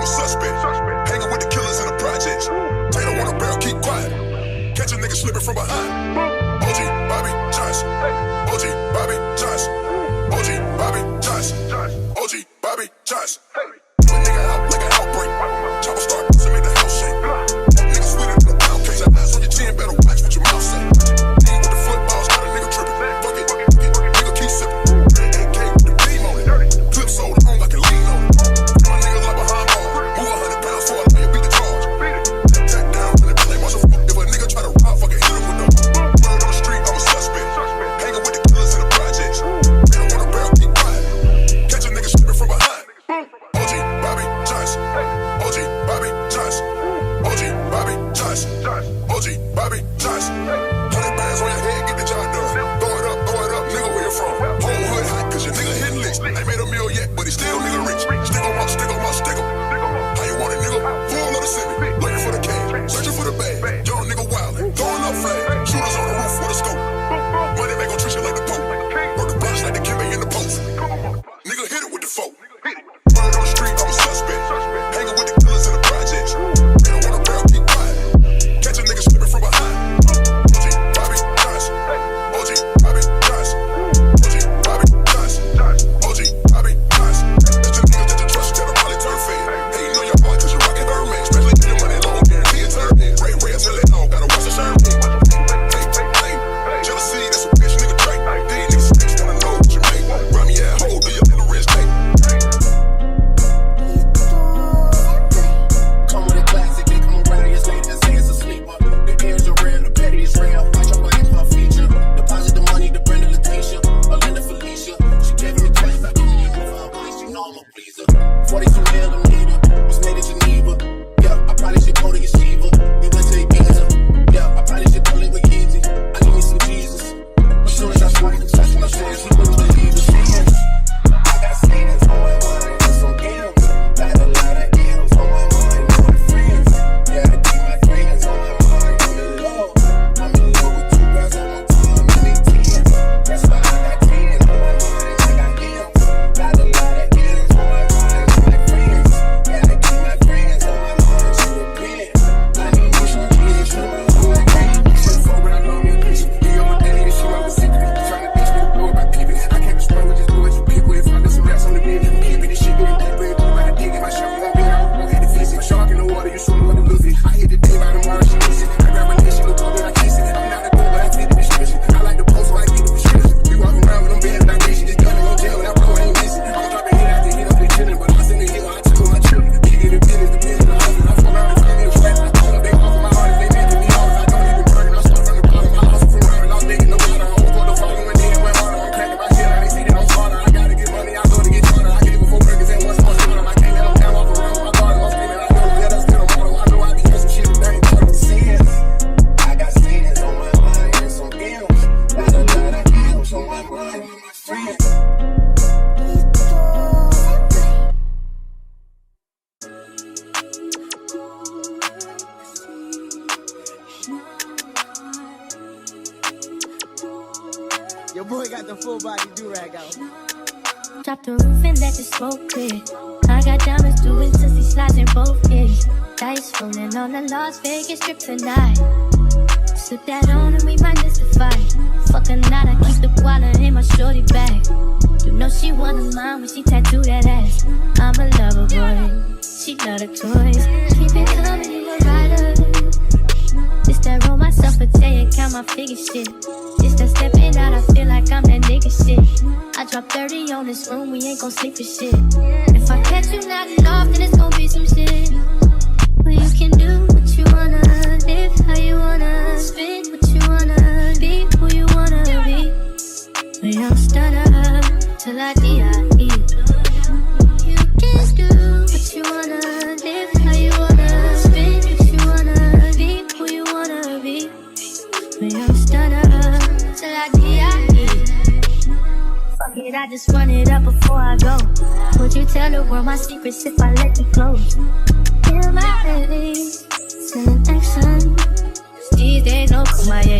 suspect. Hanging with the killers in the projects. They don't want a barrel, keep quiet. Catch a nigga slipping from behind. OG Bobby Johnson. OG Bobby Johnson. OG Bobby Johnson. OG Bobby Johnson. When nigga out like an outbreak. Chopper start to make the house shake. Nigga sweeter than a pound case. Eyes on your chin, better watch what your mouth say. With the footballs, got a nigga tripping. Fuck it, nigga keep sipping. AK with the beam on it. Clip so long I can lean on it. My niggas like behind ball. Move 100 pounds for a lawyer, beat the charge. Tap down, when they play, watch a fuck. If a nigga try to rob, fucking hit him with no. Word on the street, I'm a suspect. Hanging with the killers in the projects. They don't want a barrel, keep quiet. Catch a nigga slipping from behind. OG Bobby Johnson. OG Bobby Johnson. OG Bobby Johnson. OG Bobby Johnson. 100 bands on your head, get the job done. Throw it up, nigga, where you from? Whole hood hot, cause your nigga hitting licks. Ain't made a meal yet, but he still nigga rich. Stick 'em up, stick 'em up, stick 'em. How you want it, nigga? Full of the semi. Looking for the cash, searching for the bag. Young nigga wildin', throwing up flag. Shooters on the roof with a scope. Money make gon' treat you like the Pope. Work the blocks like the Kimmy in the post. Nigga hit it with the folk. Word on the street, I'm a suspect. Hanging with the killers in the projects. They don't want a barrel, keep quiet. Catch a nigga slipping from behind. OG Bobby Johnson. OG Bobby Johnson. OG Bobby Johnson. OG Bobby Johnson. That's the niggas that you trust, tell them how they turn fade. Hating on your boy cause you rockin' Birdman. Especially if your money long, guarantee it turn in. Ray till it long, gotta watch the shirt. Jealousy, that's a bitch nigga trait. These niggas snakes wanna know what you make. Run me at hole, do your little wrist tape. Come with a classic, they come around, your slave just say it's a sleeper. The ears are real, the petty is real. Watch your ass for a feature. Deposit the money to Brenda Leticia, Belinda Felicia. She gave me twice, I didn't even for her place, you know I'm a pleaser. 42 mil a meter, was made in Geneva. Yeah, I probably should go to Yeshiva. We went to Ibiza. Yeah, I probably should call it with Yeezy. I need me some Jesus. As soon as I started to touch my shit, she wouldn't believe the sins. I got sins on my mind and some M's. Got a lot of M's on my mind and my friends. Yeah, I keep my friends on my mind. I'm in love with 2 girls on my team and they 10. That's why I got 10 on my mind. I got M's. Got a lot of M's on my mind and my friends. Yeah, I keep my friends on my mind. She a pen. I need me some Jesus on my mind. Shit for when I know me a Christian. You on my daily, she want to see me. Trying to teach me to know about people. I can't respond with just do what you pick with. If I got some rats on the bed, you can keep it. This shit getting deeper. You better dig in my shark. I'm being out. Don't hit the fish. My shark in the water. You swimming with the Luffy. I hit the day by tomorrow. She miss it. I grab my dish. She look good, but I can't see it. I'm not a good, but I fit the description. I like the post, but I get the prescription. We walking around with them bands like this. She just got me on jail. And I probably ain't missing. I'm dropping hit after hit. I'm chilling, but I was in the hill. I took my children. Kick it in business. The business. I fuck around and find me a flat. I call them. They off of my heart. They making me hard. I don't even burn. I start from the bottom. I lost from around. I'm digging the water. I'm over the phone. When they went harder. I'm cracking my shit. I ain't seen it on slaughter. I gotta get money. I go to get harder. I get it before burgers and once more. I can't let them down off around with my garden. I'm screaming. I know that that's kind of model. I know I be doing some shit that ain't part of the sins. I got sins on my mind and some M's. Got a lot of M's on my mind and my friends. Your boy got the full body do-rag out. Drop the roof and let the smoke clear. I got diamonds doing sissy slides in both ears. Dice rolling on the Las Vegas strip tonight. Slip that on and we might miss the fight. Fuck a night, I keep the wallet in my shorty bag. You know she one of mine when she tattoo that ass. I'm a lover boy, she love the toys. Keep it coming, you a rider. This that roll myself a day and count my figure shit. This that stepping out, I feel like I'm that nigga shit. I drop 30 on this room, we ain't gon' sleep for shit. If I catch you nodding off, then it's gon' be some shit. Well, you can do what you wanna, live how you wanna, spit what you wanna, be who you wanna be. We don't stutter till I D.I.E. You can do what you wanna, live how you wanna, spit what you wanna, be who you wanna be. We don't stutter till I D.I.E. Fuck it, I just run it up before I go. Would you tell the world my secrets if I let you close? Feel my headaches, sending action. These days no kumaye,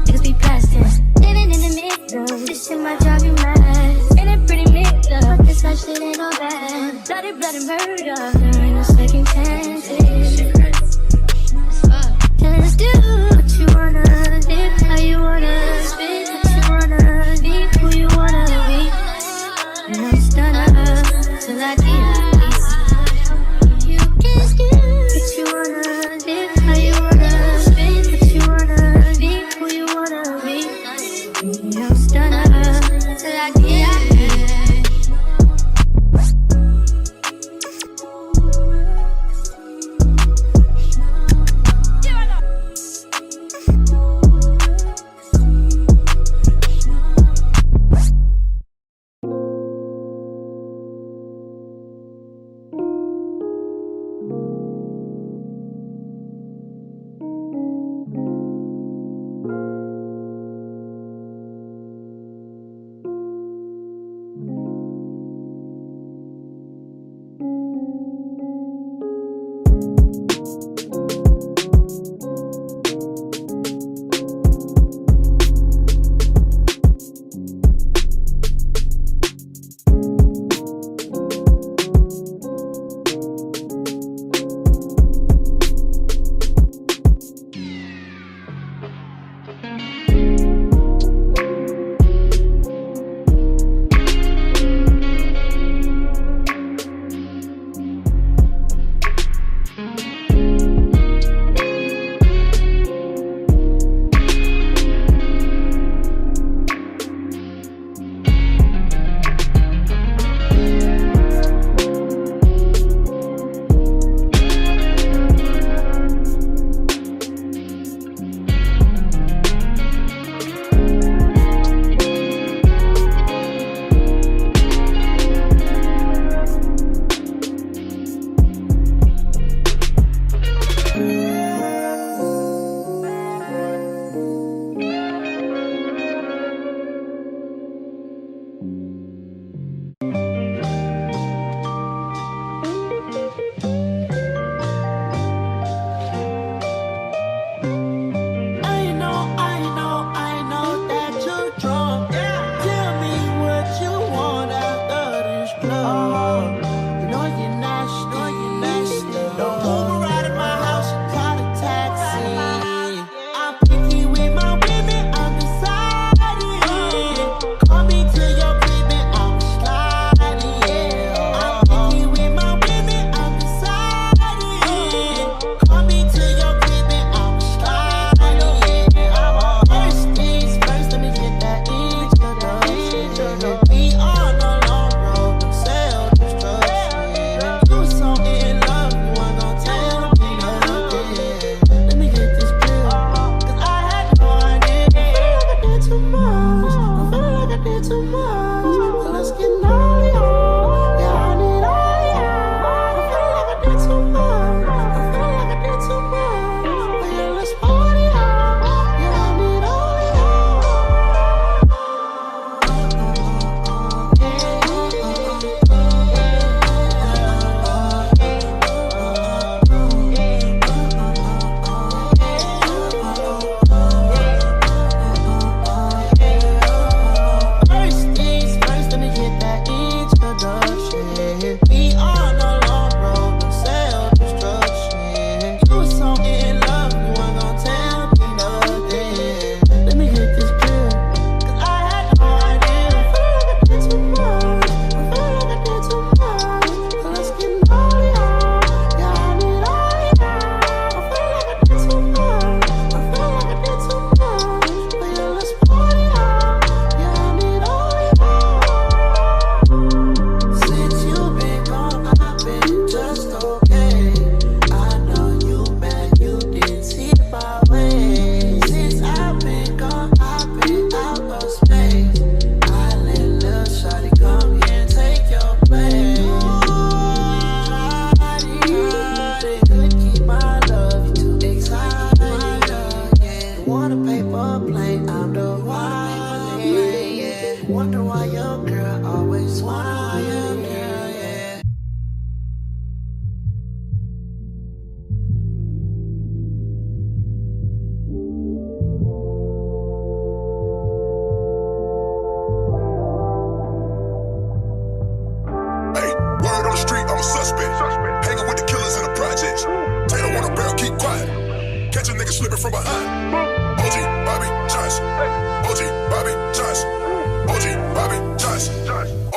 niggas be plastic. Living in the middle, this shit might drive you mad. Ain't it pretty mixed up, but this life shit ain't all bad. Bloody, bloody murder, there ain't no second do? What you wanna live? How you wanna spit? What you wanna be? Who you wanna be? And I'm stunning till I get peace. You can do what you wanna live? How you wanna spit? What you wanna be? Who you wanna be? And I'm stunning till I get peace. Catch a nigga slipping from behind. OG Bobby Johnson. OG Bobby Johnson. OG Bobby Johnson.